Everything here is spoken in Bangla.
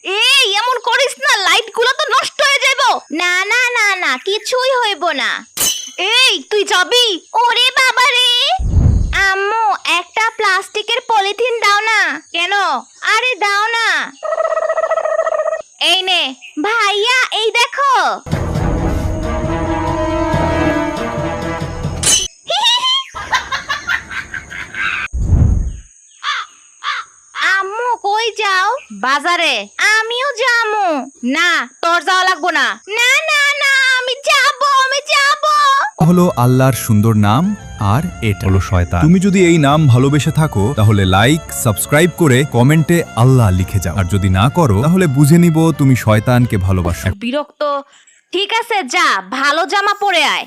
এই এমন করিস না, লাইট গুলো তো নষ্ট হয়ে যাবে। না না না না, কিছুই হইব না। এই তুই যাবি? ওরে বাবা রে। আম্মু একটা প্লাস্টিকের পলিথিন দাও না। কেন? আরে দাও না। এই নে ভাইয়া, এই দেখো। আম্মু কই যাও? বাজারে। আমিও যামু। না তোর যাওয়া লাগবো না। না না না, আমি যাবো। হলো আল্লাহর সুন্দর নাম, আর এটা হলো শয়তান। তুমি যদি এই নাম ভালোবেসে থাকো তাহলে লাইক সাবস্ক্রাইব করে কমেন্টে আল্লাহ লিখে যাও, আর যদি না করো তাহলে বুঝে নিব তুমি শয়তানকে ভালোবাসো। বিরক্ত। ঠিক আছে, যা ভালো জামা পরে আয়।